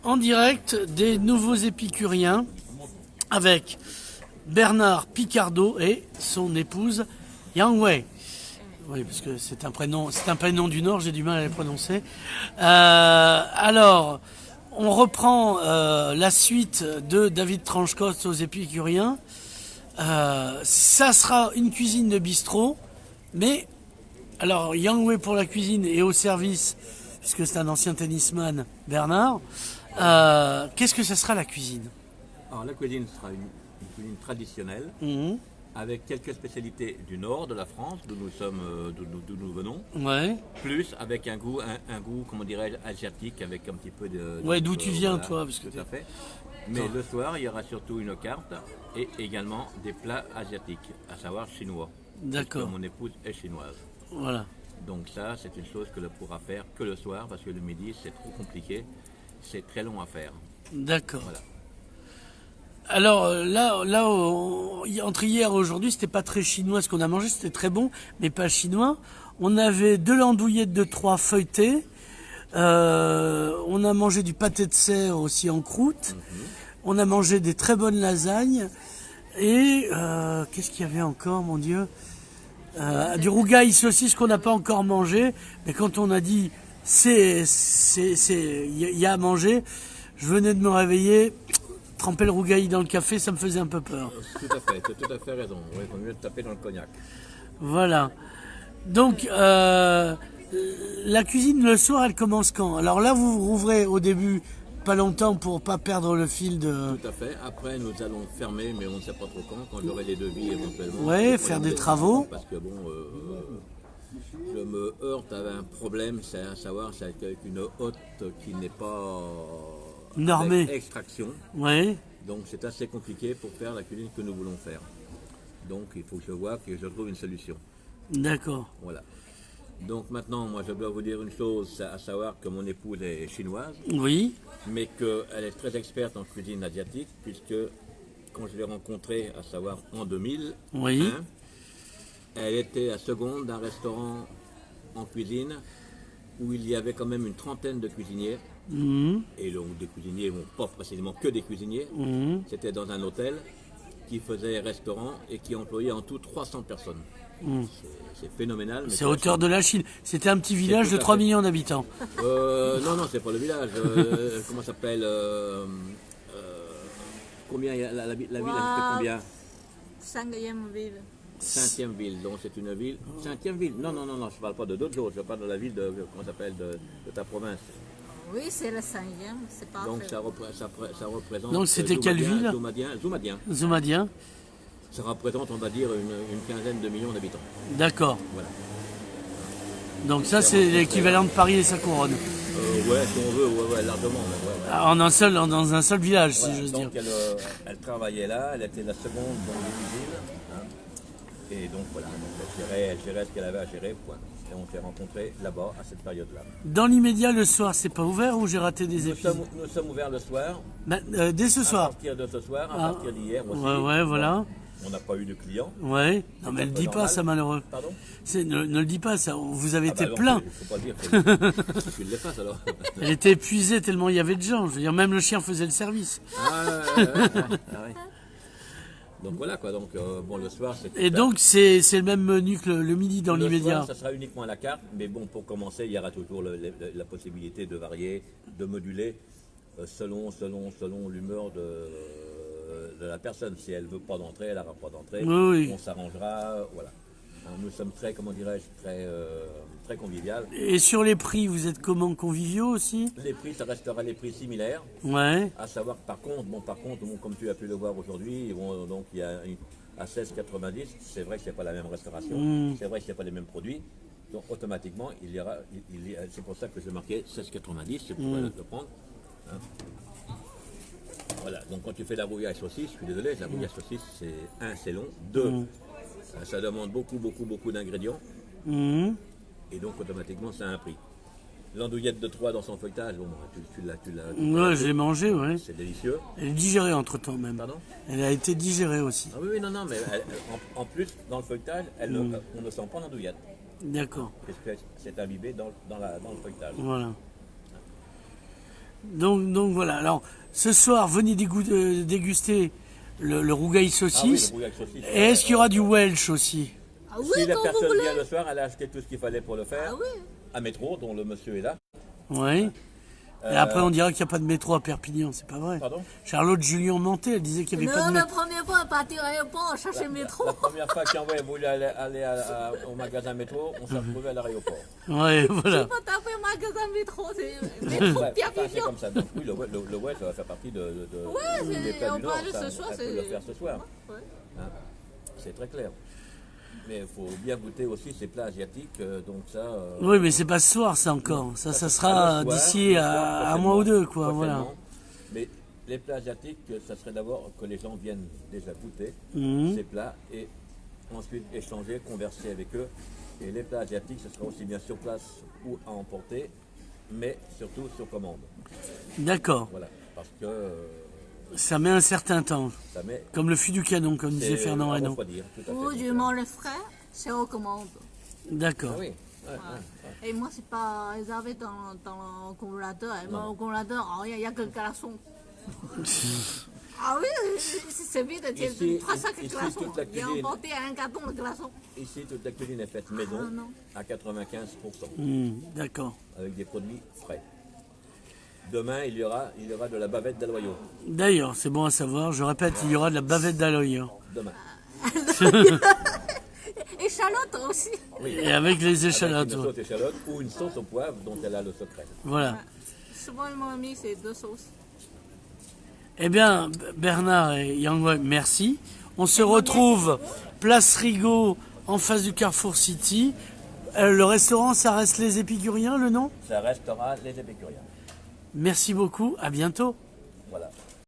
en direct des nouveaux épicuriens avec Bernard Picardo et son épouse Yang Wei. Oui, parce que c'est un prénom du Nord, j'ai du mal à les prononcer. Alors, on reprend la suite de David Tranchcost aux épicuriens. Ça sera une cuisine de bistrot, mais alors Yang Wei pour la cuisine et au service, puisque c'est un ancien tennisman, Bernard. Qu'est-ce que ça sera la cuisine? Alors la cuisine sera une cuisine traditionnelle, avec quelques spécialités du nord de la France, d'où nous venons. Ouais. Plus avec un goût, comment dirais-je, asiatique, avec un petit peu de. Ouais, d'où tu viens, voilà, toi, parce que tout à fait. Mais le soir, il y aura surtout une carte et également des plats asiatiques, à savoir chinois. D'accord. Mon épouse est chinoise. Voilà. Donc ça, c'est une chose que l'on pourra faire que le soir, parce que le midi, c'est trop compliqué, c'est très long à faire. D'accord. Voilà. Alors entre hier et aujourd'hui, c'était pas très chinois ce qu'on a mangé, c'était très bon, mais pas chinois. On avait de l'andouillette de Troyes feuilletée. On a mangé du pâté de serre aussi en croûte. On a mangé des très bonnes lasagnes. Et qu'est-ce qu'il y avait encore, mon Dieu? Du rougail saucisse qu'on n'a pas encore mangé. Mais quand on a dit il y a à manger, je venais de me réveiller. Tremper le rougail dans le café, ça me faisait un peu peur. Tout à fait, tu as tout à fait raison. Il vaut mieux taper dans le cognac. Voilà. Donc, la cuisine le soir, elle commence quand? Alors là, vous rouvrez au début, pas longtemps pour pas perdre le fil de... Tout à fait. Après, nous allons fermer, mais on ne sait pas trop quand j'aurai les devis éventuellement. Ouais, faire des travaux. Parce que bon, je me heurte à un problème, c'est à savoir, c'est avec une hotte qui n'est pas... normée. Avec extraction. Ouais. Donc c'est assez compliqué pour faire la cuisine que nous voulons faire. Donc il faut que je vois que je trouve une solution. D'accord. Voilà. Donc maintenant, moi je dois vous dire une chose, à savoir que mon épouse est chinoise, Oui. mais qu'elle est très experte en cuisine asiatique, puisque quand je l'ai rencontrée, à savoir en 2000, Oui. elle était à seconde d'un restaurant en cuisine où il y avait quand même une trentaine de cuisiniers. Et donc des cuisiniers, bon, pas précisément que des cuisiniers, c'était dans un hôtel qui faisait restaurant et qui employait en tout 300 personnes. C'est phénoménal. C'est hauteur de la Chine. C'était un petit village de 3 millions d'habitants. Non, c'est pas le village. Comment ça s'appelle combien la ville a fait combien? 5e ville. 5e ville, donc c'est une ville. 5e ville? Non, je parle pas de d'autres choses, je parle de la ville de, comment ça s'appelle, de ta province. Oui, c'est le 5e, c'est pas donc ça représente. Donc c'était quelle ville? Zoumadien. Ça représente, on va dire, une quinzaine de millions d'habitants. D'accord. Voilà. Donc ça c'est l'équivalent de Paris et sa couronne. Ouais, si on veut, ouais, largement. Ouais. Dans un seul village, si j'ose dire. Donc elle travaillait là, elle était la seconde dans les cuisines. Et donc voilà, elle gérait ce qu'elle avait à gérer, point. Et on s'est rencontrés là-bas, à cette période-là. Dans l'immédiat, le soir, c'est pas ouvert ou j'ai raté des épisodes? Nous sommes ouverts le soir. Dès ce soir. À partir de ce soir, à partir d'hier aussi. Ouais, voilà. On n'a pas eu de clients. Ouais. Non, mais ne le dis pas, ça, malheureux. Pardon? Ne le dis pas, ça. Vous avez été non, plein. Il faut pas le dire. Tu le fasses alors. Elle était épuisée tellement il y avait de gens. Je veux dire, même le chien faisait le service. Ouais. Donc voilà quoi, donc bon le soir c'est... Et donc c'est le même menu que le midi dans l'immédiat. Le soir ça sera uniquement à la carte, mais bon pour commencer il y aura toujours la possibilité de varier, de moduler selon l'humeur de la personne. Si elle veut pas d'entrée, elle n'aura pas d'entrée, oui. On s'arrangera, voilà. Nous sommes très, comment dirais-je, très convivial. Et sur les prix, vous êtes comment, conviviaux aussi? Les prix, ça restera les prix similaires. Ouais. À savoir que par contre, comme tu as pu le voir aujourd'hui, donc il y a à 16,90, c'est vrai que c'est pas la même restauration, c'est vrai que c'est pas les mêmes produits. Donc automatiquement, c'est pour ça que j'ai marqué 16,90, c'est pour le prendre. Hein. Voilà, donc quand tu fais la rougaille saucisse, je suis désolé, la rougaille saucisse, c'est long. 2, ça demande beaucoup d'ingrédients. Et donc automatiquement, ça a un prix. L'andouillette de Troyes dans son feuilletage, bon, tu l'as. Ouais, j'ai mangé, ouais. C'est délicieux. Elle est digérée entre temps même. Pardon? Elle a été digérée aussi. Ah oui, non, mais en plus, dans le feuilletage, on ne sent pas l'andouillette. D'accord. Parce que c'est imbibé dans le feuilletage. Voilà. Donc voilà. Alors, ce soir, venez déguster le rougail Ah oui, saucisse. le rougail saucisse. Et est-ce qu'il y aura du Welsh aussi? Ah oui, Si la quand vous personne voulez. vient le soir, elle a acheté tout ce qu'il fallait pour le faire. Ah oui. À métro, dont le monsieur est là. Oui. Et après, on dira qu'il n'y a pas de métro à Perpignan. C'est pas vrai. Pardon? Charlotte Julien Manté, elle disait qu'il n'y avait pas Non, de la métro. première fois, partir à l'aéroport, chercher le métro. La première fois qu'Envoy voulait aller au magasin métro, on s'est retrouvé à l'aéroport. Ouais, voilà. Pas taper le magasin métro, c'est métro Ouais, c'est Perpignan. comme ça. Donc oui, le Welsh, ça va faire partie des c'est- plats on du Nord. parle Ça, ce soir, elle peut c'est- le faire ce soir. Ouais. Hein. C'est très clair. Mais il faut bien goûter aussi ces plats asiatiques. Donc ça. Oui, mais c'est pas ce soir, ça encore. Ça le sera soir, d'ici le soir, à un mois ou deux, quoi. Voilà. prochainement. Mais les plats asiatiques, ça serait d'abord que les gens viennent déjà goûter Mhm. ces plats et ensuite échanger, converser avec eux. Et les plats asiatiques, ce sera aussi bien sur place ou à emporter, mais surtout sur commande. D'accord. Voilà, parce que Ça met un certain temps. ça met. Comme le fût du canon, comme disait Fernand à Reynaud. refroidir, tout à fait. Ou Donc, du mange frais, c'est aux commandes. D'accord. ah oui, ouais, ouais. Et moi, c'est pas réservé dans le congélateur. Et moi, au congélateur, il n'y a que le glaçon. Ah oui, c'est vite, Ici- c'est 3 sacs de ici, glaçons. toute la J'ai cuisine- emporté un carton de glaçons. Ici, toute la cuisine est faite maison Ah, non. à 95%, D'accord. avec des produits frais. Demain, il y aura de la bavette d'Aloyau. D'ailleurs, c'est bon à savoir, je répète, il y aura de la bavette d'Aloy. Demain. Échalote aussi. Et avec les Avec échalotes. une ouais. sauce échalote ou une sauce au poivre dont elle a le secret. Voilà. Souvent, ils m'ont mis ces 2 sauces. Eh bien, Bernard et Yang, merci. On se retrouve place Rigaud, en face du Carrefour City. Le restaurant, ça reste les Épicuriens, le nom? Ça restera les épicuriens. Merci beaucoup, à bientôt.